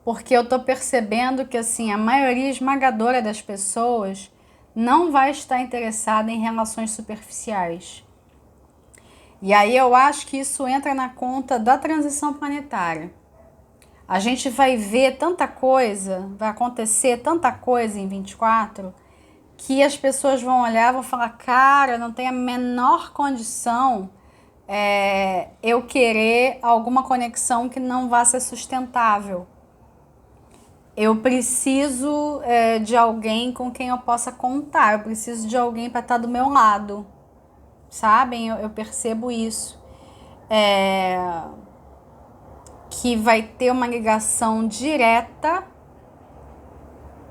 porque eu tô percebendo que assim, a maioria esmagadora das pessoas não vai estar interessada em relações superficiais. E aí eu acho que isso entra na conta da transição planetária. A gente vai ver tanta coisa, vai acontecer tanta coisa em 24, que as pessoas vão olhar e vão falar, cara, não tem a menor condição eu querer alguma conexão que não vá ser sustentável. Eu preciso de alguém com quem eu possa contar, eu preciso de alguém para estar do meu lado, sabem? Eu percebo isso. Que vai ter uma ligação direta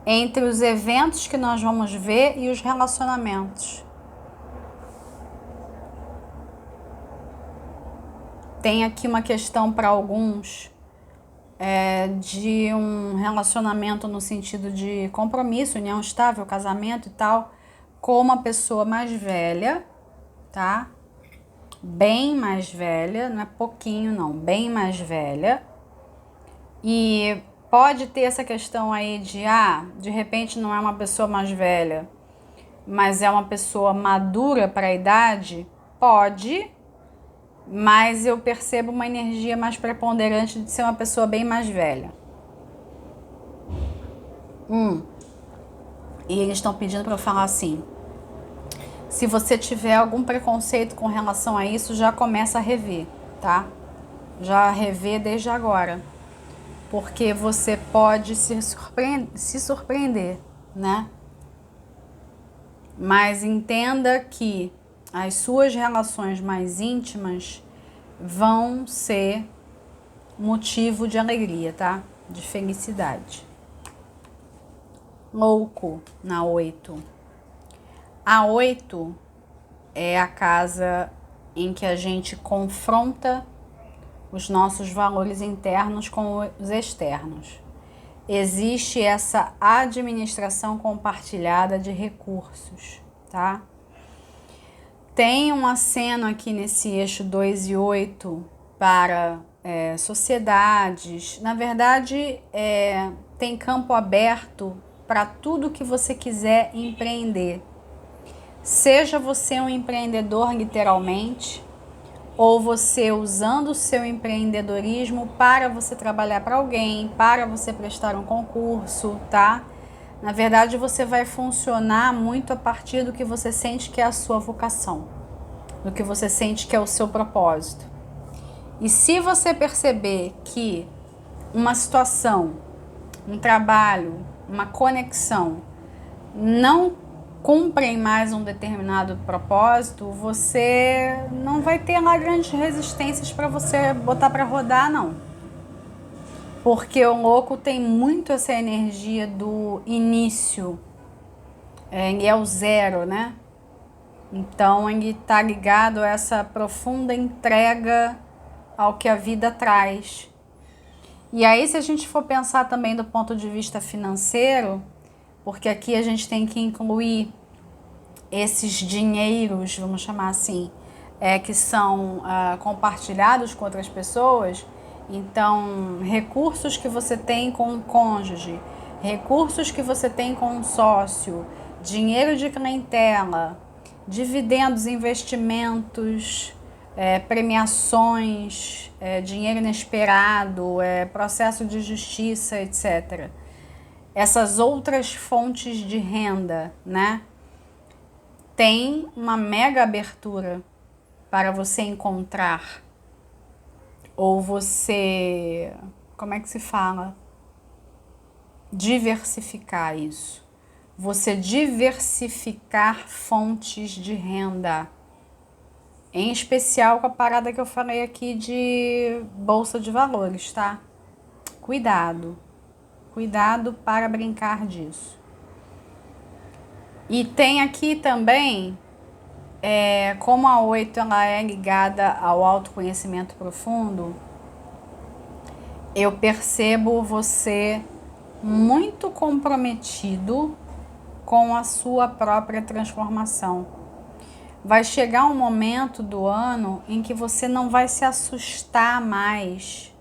entre os eventos que nós vamos ver e os relacionamentos. Tem aqui uma questão para alguns de um relacionamento no sentido de compromisso, união estável, casamento e tal, com uma pessoa mais velha, tá? Bem mais velha, não é pouquinho não, bem mais velha. E pode ter essa questão aí de repente não é uma pessoa mais velha, mas é uma pessoa madura para a idade? Pode, mas eu percebo uma energia mais preponderante de ser uma pessoa bem mais velha. E eles estão pedindo para eu falar assim, se você tiver algum preconceito com relação a isso, já começa a rever, tá? Já rever desde agora. Porque você pode se surpreender, né? Mas entenda que as suas relações mais íntimas vão ser motivo de alegria, tá? De felicidade. Louco na 8. A 8 é a casa em que a gente confronta os nossos valores internos com os externos. Existe essa administração compartilhada de recursos, tá? Tem um aceno aqui nesse eixo 2 e 8 para sociedades. Na verdade, tem campo aberto para tudo que você quiser empreender. Seja você um empreendedor literalmente, ou você usando o seu empreendedorismo para você trabalhar para alguém, para você prestar um concurso, tá? Na verdade, você vai funcionar muito a partir do que você sente que é a sua vocação, do que você sente que é o seu propósito. E se você perceber que uma situação, um trabalho, uma conexão não cumprem mais um determinado propósito, você não vai ter lá grandes resistências para você botar para rodar, não. Porque o louco tem muito essa energia do início, ele é o zero, né? Então ele está ligado a essa profunda entrega ao que a vida traz. E aí, se a gente for pensar também do ponto de vista financeiro, porque aqui a gente tem que incluir esses dinheiros, vamos chamar assim, que são compartilhados com outras pessoas. Então, recursos que você tem com um cônjuge, recursos que você tem com um sócio, dinheiro de clientela, dividendos, investimentos, premiações, dinheiro inesperado, processo de justiça, etc. Essas outras fontes de renda, né? Tem uma mega abertura para você encontrar, ou você, como é que se fala? Diversificar isso. Você diversificar fontes de renda. Em especial com a parada que eu falei aqui de bolsa de valores, tá? Cuidado. Cuidado para brincar disso. E tem aqui também, como a 8 ela é ligada ao autoconhecimento profundo, eu percebo você muito comprometido com a sua própria transformação. Vai chegar um momento do ano em que você não vai se assustar mais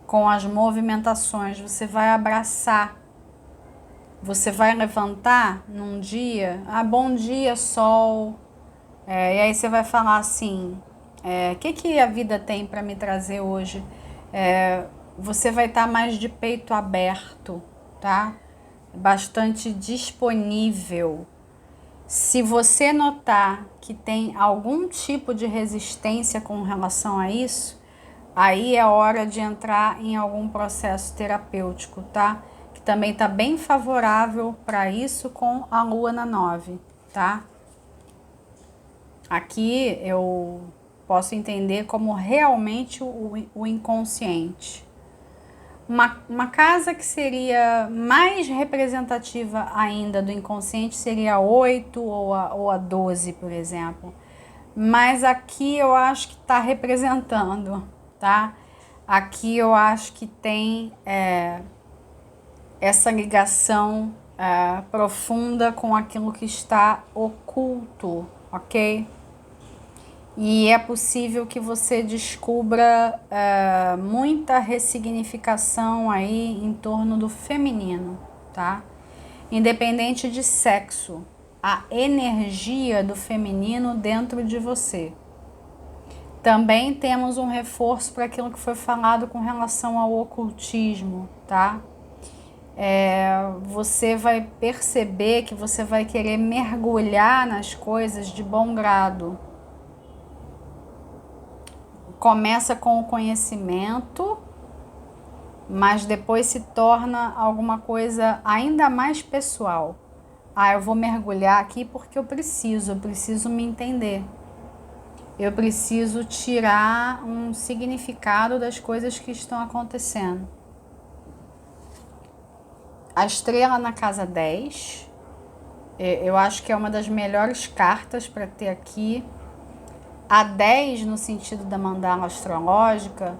com as movimentações, você vai abraçar. Você vai levantar num dia, bom dia, sol, e aí você vai falar assim, o que a vida tem para me trazer hoje? Você vai estar mais de peito aberto, tá? Bastante disponível Se você notar que tem algum tipo de resistência com relação a isso, aí é hora de entrar em algum processo terapêutico, tá? Que também tá bem favorável para isso com a Lua na 9, tá? Aqui eu posso entender como realmente o inconsciente. Uma casa que seria mais representativa ainda do inconsciente seria a 8 ou a 12, por exemplo. Mas aqui eu acho que está representando, tá? Aqui eu acho que tem essa ligação profunda com aquilo que está oculto, ok? E é possível que você descubra muita ressignificação aí em torno do feminino, tá? Independente de sexo, a energia do feminino dentro de você. Também temos um reforço para aquilo que foi falado com relação ao ocultismo, tá? Você vai perceber que você vai querer mergulhar nas coisas de bom grado. Começa com o conhecimento, mas depois se torna alguma coisa ainda mais pessoal. Eu vou mergulhar aqui porque eu preciso me entender. Eu preciso tirar um significado das coisas que estão acontecendo. A estrela na casa 10, eu acho que é uma das melhores cartas para ter aqui. A 10, no sentido da mandala astrológica,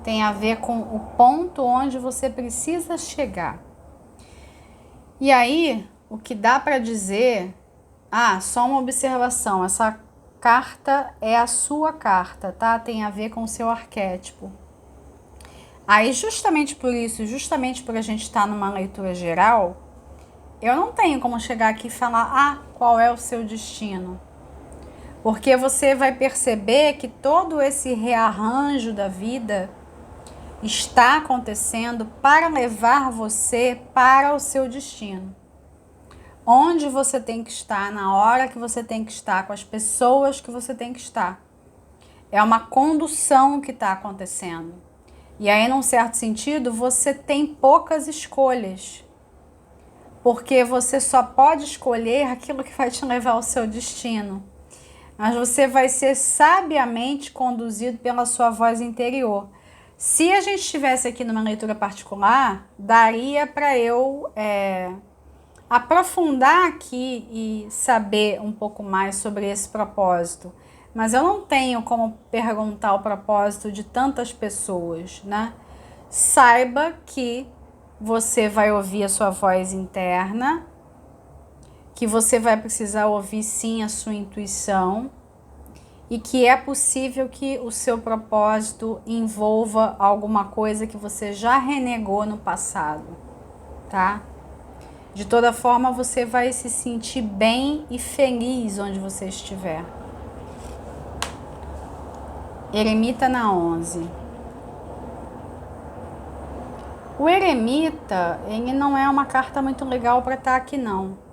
tem a ver com o ponto onde você precisa chegar. E aí, o que dá para dizer... só uma observação. Essa carta é a sua carta, tá? Tem a ver com o seu arquétipo. Aí, justamente por isso, justamente por a gente estar numa leitura geral, eu não tenho como chegar aqui e falar, qual é o seu destino. Porque você vai perceber que todo esse rearranjo da vida está acontecendo para levar você para o seu destino. Onde você tem que estar, na hora que você tem que estar, com as pessoas que você tem que estar. É uma condução que está acontecendo. E aí, num certo sentido, você tem poucas escolhas. Porque você só pode escolher aquilo que vai te levar ao seu destino. Mas você vai ser sabiamente conduzido pela sua voz interior. Se a gente estivesse aqui numa leitura particular, daria para eu aprofundar aqui e saber um pouco mais sobre esse propósito. Mas eu não tenho como perguntar o propósito de tantas pessoas, né? Saiba que você vai ouvir a sua voz interna, que você vai precisar ouvir sim a sua intuição e que é possível que o seu propósito envolva alguma coisa que você já renegou no passado, tá? De toda forma, você vai se sentir bem e feliz onde você estiver. Eremita na 11. O eremita, ele não é uma carta muito legal para estar aqui não.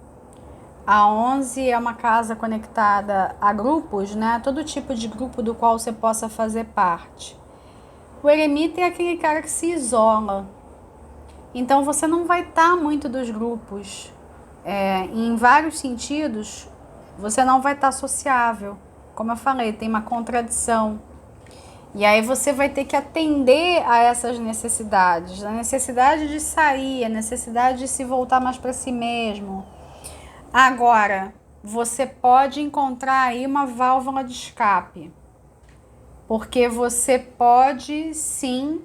A 11 é uma casa conectada a grupos, né? Todo tipo de grupo do qual você possa fazer parte. O eremita é aquele cara que se isola. Então você não vai estar muito dos grupos. Em vários sentidos, você não vai estar sociável. Como eu falei, tem uma contradição. E aí você vai ter que atender a essas necessidades. A necessidade de sair, a necessidade de se voltar mais para si mesmo. Agora, você pode encontrar aí uma válvula de escape. Porque você pode, sim,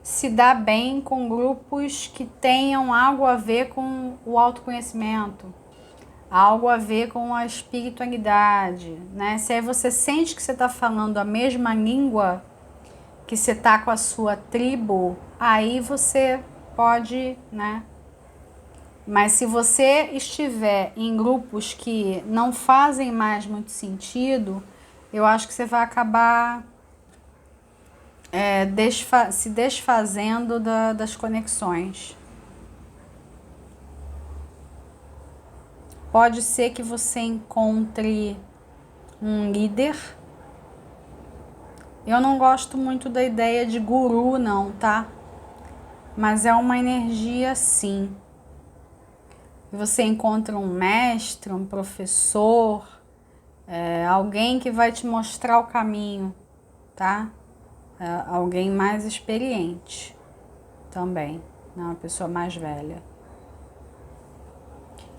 se dar bem com grupos que tenham algo a ver com o autoconhecimento. Algo a ver com a espiritualidade, né? Se aí você sente que você está falando a mesma língua que você está com a sua tribo, aí você pode, né? Mas se você estiver em grupos que não fazem mais muito sentido, eu acho que você vai acabar se desfazendo das conexões. Pode ser que você encontre um líder. Eu não gosto muito da ideia de guru, não, tá? Mas é uma energia, sim. Você encontra um mestre, um professor, alguém que vai te mostrar o caminho, tá? Alguém mais experiente também, né? Uma pessoa mais velha.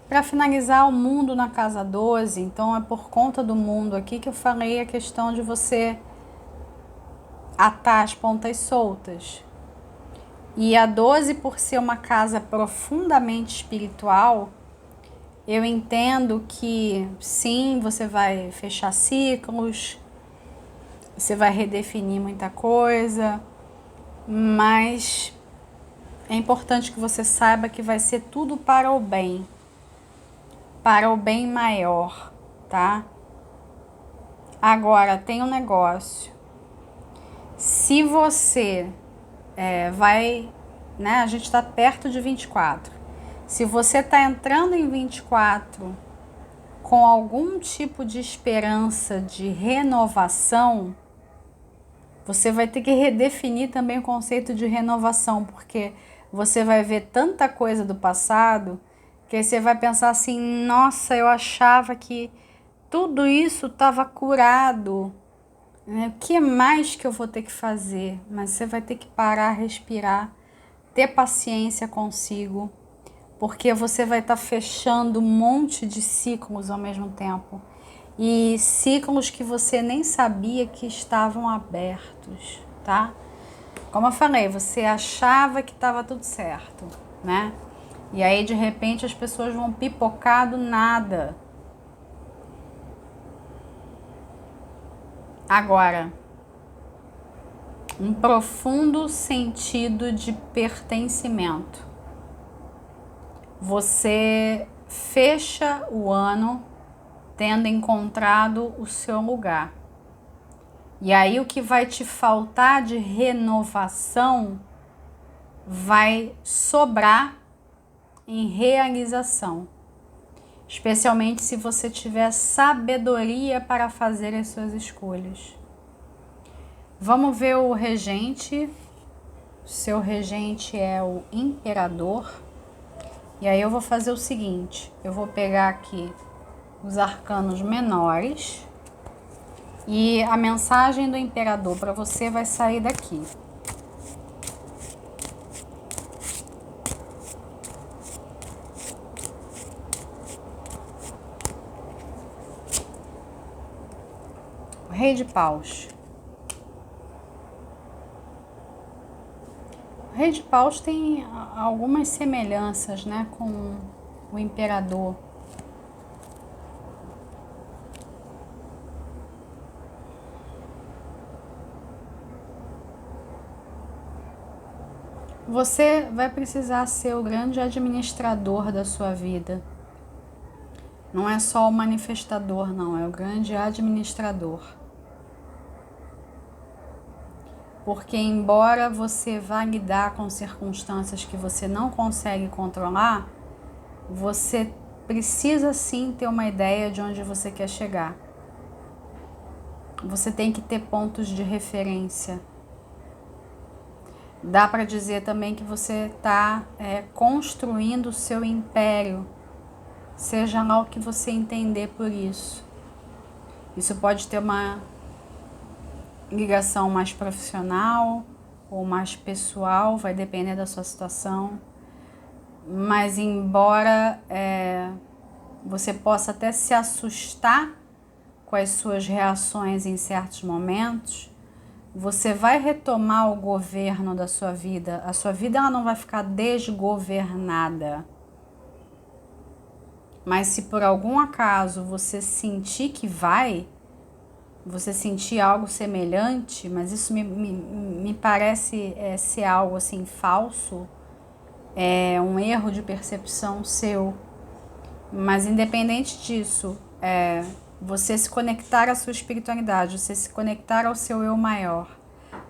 Para finalizar, o mundo na casa 12, então é por conta do mundo aqui que eu falei a questão de você atar as pontas soltas. E a 12, por ser uma casa profundamente espiritual, eu entendo que sim, você vai fechar ciclos, você vai redefinir muita coisa, mas é importante que você saiba que vai ser tudo para o bem maior, tá? Agora, tem um negócio. Se você vai, né? A gente tá perto de 24. Se você tá entrando em 24 com algum tipo de esperança de renovação, você vai ter que redefinir também o conceito de renovação, porque você vai ver tanta coisa do passado que você vai pensar assim, nossa, eu achava que tudo isso estava curado. O que mais que eu vou ter que fazer? Mas você vai ter que parar, respirar, ter paciência consigo, porque você vai estar fechando um monte de ciclos ao mesmo tempo. E ciclos que você nem sabia que estavam abertos, tá? Como eu falei, você achava que estava tudo certo, né? E aí, de repente, as pessoas vão pipocar do nada. Agora, um profundo sentido de pertencimento. Você fecha o ano tendo encontrado o seu lugar. E aí o que vai te faltar de renovação vai sobrar em realização. Especialmente se você tiver sabedoria para fazer as suas escolhas. Vamos ver o regente. O seu regente é o imperador. E aí eu vou fazer o seguinte, eu vou pegar aqui os arcanos menores e a mensagem do imperador para você vai sair daqui. O Rei de Paus. O Rei de Paus tem algumas semelhanças, né, com o imperador. Você vai precisar ser o grande administrador da sua vida. Não é só o manifestador, não, é o grande administrador. Porque embora você vá lidar com circunstâncias que você não consegue controlar, você precisa sim ter uma ideia de onde você quer chegar. Você tem que ter pontos de referência. Dá para dizer também que você está construindo o seu império, seja lá o que você entender por isso. Isso pode ter uma ligação mais profissional ou mais pessoal, vai depender da sua situação. Mas embora você possa até se assustar com as suas reações em certos momentos, você vai retomar o governo da sua vida. A sua vida ela não vai ficar desgovernada. Mas se por algum acaso você sentir que você sentir algo semelhante, mas isso me parece ser algo assim falso, é um erro de percepção seu. Mas independente disso, você se conectar à sua espiritualidade, você se conectar ao seu eu maior,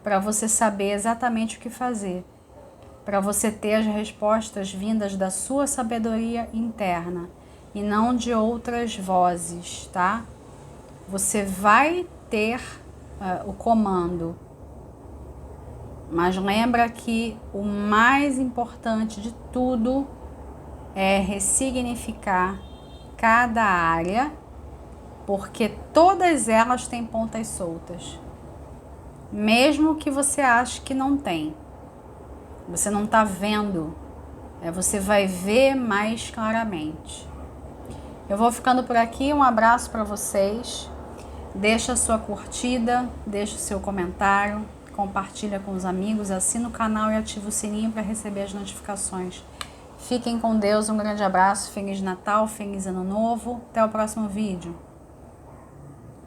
para você saber exatamente o que fazer, para você ter as respostas vindas da sua sabedoria interna e não de outras vozes, tá? Você vai ter o comando, mas lembra que o mais importante de tudo é ressignificar cada área, porque todas elas têm pontas soltas. Mesmo que você ache que não tem, você não está vendo, você vai ver mais claramente. Eu vou ficando por aqui, um abraço para vocês. Deixa a sua curtida, deixa o seu comentário, compartilha com os amigos, assina o canal e ativa o sininho para receber as notificações. Fiquem com Deus, um grande abraço, Feliz Natal, Feliz Ano Novo, até o próximo vídeo.